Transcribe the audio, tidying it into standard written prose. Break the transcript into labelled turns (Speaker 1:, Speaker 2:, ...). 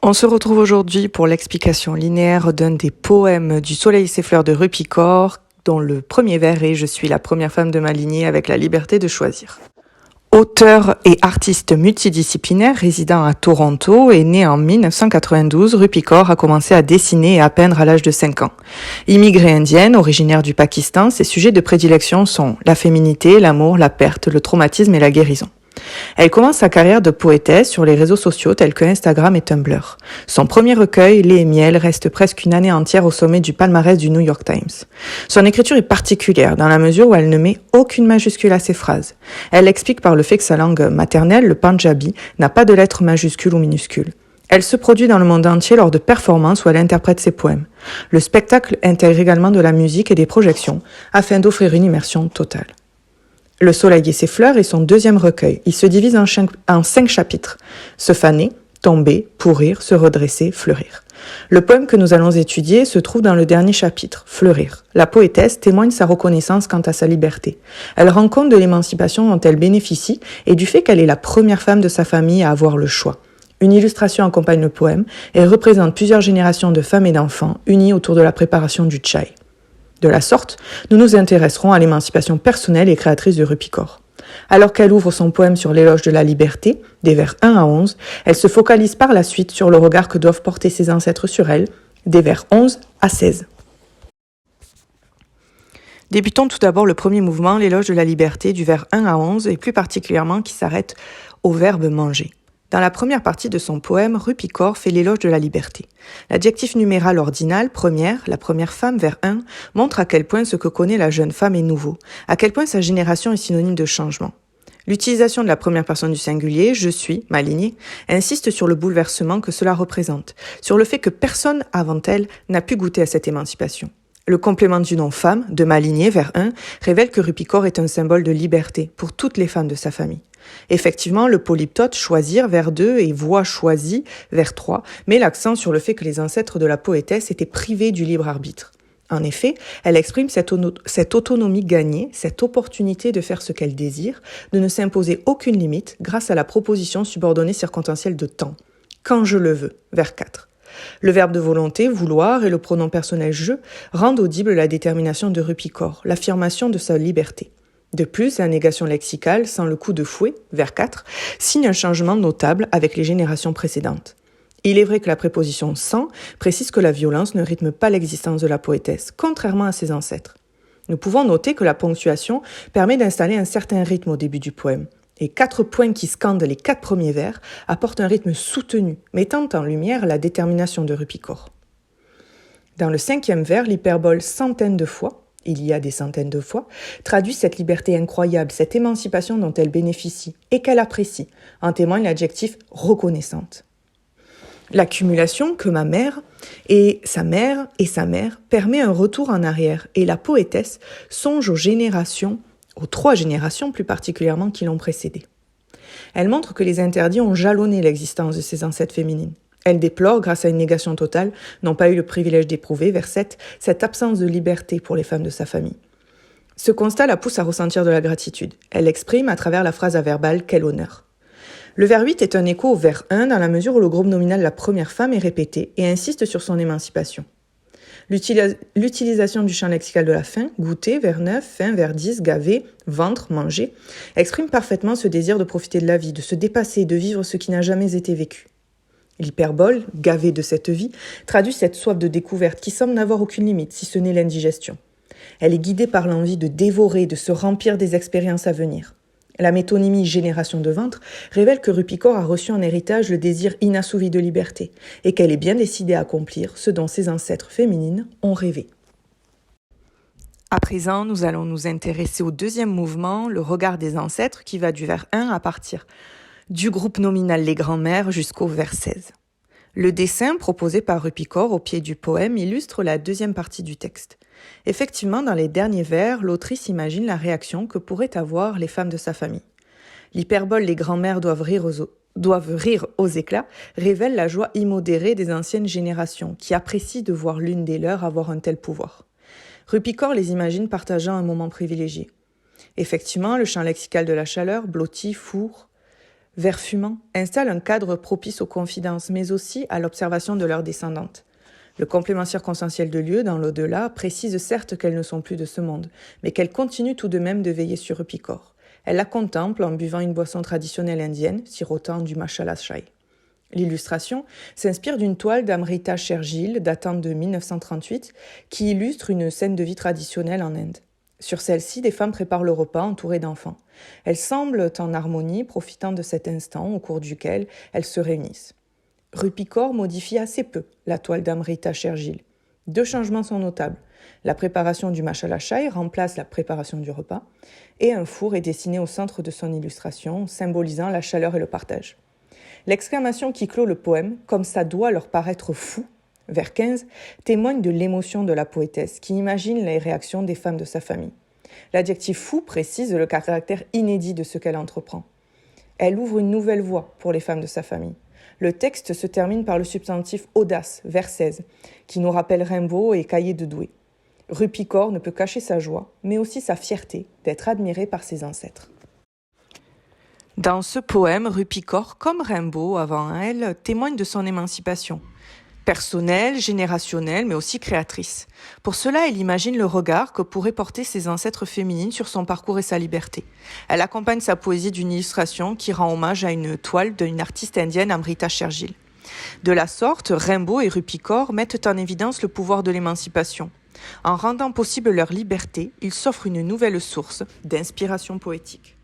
Speaker 1: On se retrouve aujourd'hui pour l'explication linéaire d'un des poèmes du Soleil et ses fleurs de Rupicor, dont le premier vers est « Je suis la première femme de ma lignée avec la liberté de choisir ». Auteur et artiste multidisciplinaire résidant à Toronto et né en 1992, Rupicor a commencé à dessiner et à peindre à l'âge de 5 ans. Immigrée indienne, originaire du Pakistan, ses sujets de prédilection sont la féminité, l'amour, la perte, le traumatisme et la guérison. Elle commence sa carrière de poétesse sur les réseaux sociaux tels que Instagram et Tumblr. Son premier recueil, Lait et miel, reste presque une année entière au sommet du palmarès du New York Times. Son écriture est particulière dans la mesure où elle ne met aucune majuscule à ses phrases. Elle l'explique par le fait que sa langue maternelle, le Punjabi, n'a pas de lettres majuscules ou minuscules. Elle se produit dans le monde entier lors de performances où elle interprète ses poèmes. Le spectacle intègre également de la musique et des projections afin d'offrir une immersion totale. Le Soleil et ses fleurs est son deuxième recueil. Il se divise en 5 chapitres. Se faner, tomber, pourrir, se redresser, fleurir. Le poème que nous allons étudier se trouve dans le dernier chapitre, Fleurir. La poétesse témoigne sa reconnaissance quant à sa liberté. Elle rend compte de l'émancipation dont elle bénéficie et du fait qu'elle est la première femme de sa famille à avoir le choix. Une illustration accompagne le poème et représente plusieurs générations de femmes et d'enfants unies autour de la préparation du chai. De la sorte, nous nous intéresserons à l'émancipation personnelle et créatrice de Rupicor. Alors qu'elle ouvre son poème sur l'éloge de la liberté, des vers 1 à 11, elle se focalise par la suite sur le regard que doivent porter ses ancêtres sur elle, des vers 11 à 16. Débutons tout d'abord le premier mouvement, l'éloge de la liberté, du vers 1 à 11, et plus particulièrement qui s'arrête au verbe manger. Dans la première partie de son poème, Rupicor fait l'éloge de la liberté. L'adjectif numéral ordinal, première, la première femme, vers 1, montre à quel point ce que connaît la jeune femme est nouveau, à quel point sa génération est synonyme de changement. L'utilisation de la première personne du singulier, je suis, ma lignée, insiste sur le bouleversement que cela représente, sur le fait que personne avant elle n'a pu goûter à cette émancipation. Le complément du nom femme, de ma lignée, vers 1, révèle que Rupicor est un symbole de liberté pour toutes les femmes de sa famille. Effectivement, le polyptote choisir vers 2 et voix choisie vers 3 met l'accent sur le fait que les ancêtres de la poétesse étaient privés du libre arbitre. En effet, elle exprime cette autonomie gagnée, cette opportunité de faire ce qu'elle désire, de ne s'imposer aucune limite grâce à la proposition subordonnée circonstancielle de temps. Quand je le veux, vers 4. Le verbe de volonté, vouloir, et le pronom personnel je rendent audible la détermination de Rupicor, l'affirmation de sa liberté. De plus, la négation lexicale, sans le coup de fouet, vers 4, signe un changement notable avec les générations précédentes. Il est vrai que la préposition « sans » précise que la violence ne rythme pas l'existence de la poétesse, contrairement à ses ancêtres. Nous pouvons noter que la ponctuation permet d'installer un certain rythme au début du poème. Les 4 points qui scandent les 4 premiers vers apportent un rythme soutenu, mettant en lumière la détermination de Rupicor. Dans le 5e vers, l'hyperbole « centaines de fois », il y a des centaines de fois, traduit cette liberté incroyable, cette émancipation dont elle bénéficie et qu'elle apprécie, en témoigne l'adjectif « reconnaissante ». L'accumulation que ma mère et sa mère permet un retour en arrière et la poétesse songe aux 3 générations plus particulièrement qui l'ont précédée. Elle montre que les interdits ont jalonné l'existence de ses ancêtres féminines. Elle déplore, grâce à une négation totale, n'ont pas eu le privilège d'éprouver, vers 7, cette absence de liberté pour les femmes de sa famille. Ce constat la pousse à ressentir de la gratitude. Elle l'exprime à travers la phrase averbale « quel honneur ». Le vers 8 est un écho au vers 1 dans la mesure où le groupe nominal la première femme est répété et insiste sur son émancipation. L'utilisation du champ lexical de la faim, goûter, vers 9, faim, vers 10, gaver, ventre, manger, exprime parfaitement ce désir de profiter de la vie, de se dépasser, de vivre ce qui n'a jamais été vécu. L'hyperbole, gavé de cette vie, traduit cette soif de découverte qui semble n'avoir aucune limite, si ce n'est l'indigestion. Elle est guidée par l'envie de dévorer, de se remplir des expériences à venir. La métonymie génération de ventre révèle que Rupicor a reçu en héritage le désir inassouvi de liberté et qu'elle est bien décidée à accomplir ce dont ses ancêtres féminines ont rêvé. À présent, nous allons nous intéresser au 2e mouvement, le regard des ancêtres, qui va du vers 1 à partir du groupe nominal les grands-mères jusqu'au vers 16. Le dessin proposé par Rupicor au pied du poème illustre la 2e partie du texte. Effectivement, dans les derniers vers, l'autrice imagine la réaction que pourraient avoir les femmes de sa famille. L'hyperbole « les grands-mères doivent rire aux éclats » révèle la joie immodérée des anciennes générations qui apprécient de voir l'une des leurs avoir un tel pouvoir. Rupicor les imagine partageant un moment privilégié. Effectivement, le champ lexical de la chaleur, blotti, four, Vert fumant installe un cadre propice aux confidences, mais aussi à l'observation de leurs descendantes. Le complément circonstanciel de lieu, dans l'au-delà, précise certes qu'elles ne sont plus de ce monde, mais qu'elles continuent tout de même de veiller sur Rupi-Kaur. Elle la contemple en buvant une boisson traditionnelle indienne, sirotant du masala chai. L'illustration s'inspire d'une toile d'Amrita Shergill datant de 1938 qui illustre une scène de vie traditionnelle en Inde. Sur celle-ci, des femmes préparent le repas entourées d'enfants. Elles semblent en harmonie, profitant de cet instant au cours duquel elles se réunissent. Rupi-Kaur modifie assez peu la toile d'Amrita Shergill. 2 changements sont notables. La préparation du masala chai remplace la préparation du repas et un four est dessiné au centre de son illustration, symbolisant la chaleur et le partage. L'exclamation qui clôt le poème, comme ça doit leur paraître fou, vers 15, témoigne de l'émotion de la poétesse qui imagine les réactions des femmes de sa famille. L'adjectif fou précise le caractère inédit de ce qu'elle entreprend. Elle ouvre une nouvelle voie pour les femmes de sa famille. Le texte se termine par le substantif audace, vers 16, qui nous rappelle Rimbaud et Cahiers de Douai. Rupi-Kaur ne peut cacher sa joie, mais aussi sa fierté d'être admirée par ses ancêtres. Dans ce poème, Rupi-Kaur, comme Rimbaud avant elle, témoigne de son émancipation. Personnelle, générationnelle, mais aussi créatrice. Pour cela, elle imagine le regard que pourraient porter ses ancêtres féminines sur son parcours et sa liberté. Elle accompagne sa poésie d'une illustration qui rend hommage à une toile d'une artiste indienne, Amrita Shergill. De la sorte, Rimbaud et Rupi-Kaur mettent en évidence le pouvoir de l'émancipation. En rendant possible leur liberté, ils s'offrent une nouvelle source d'inspiration poétique.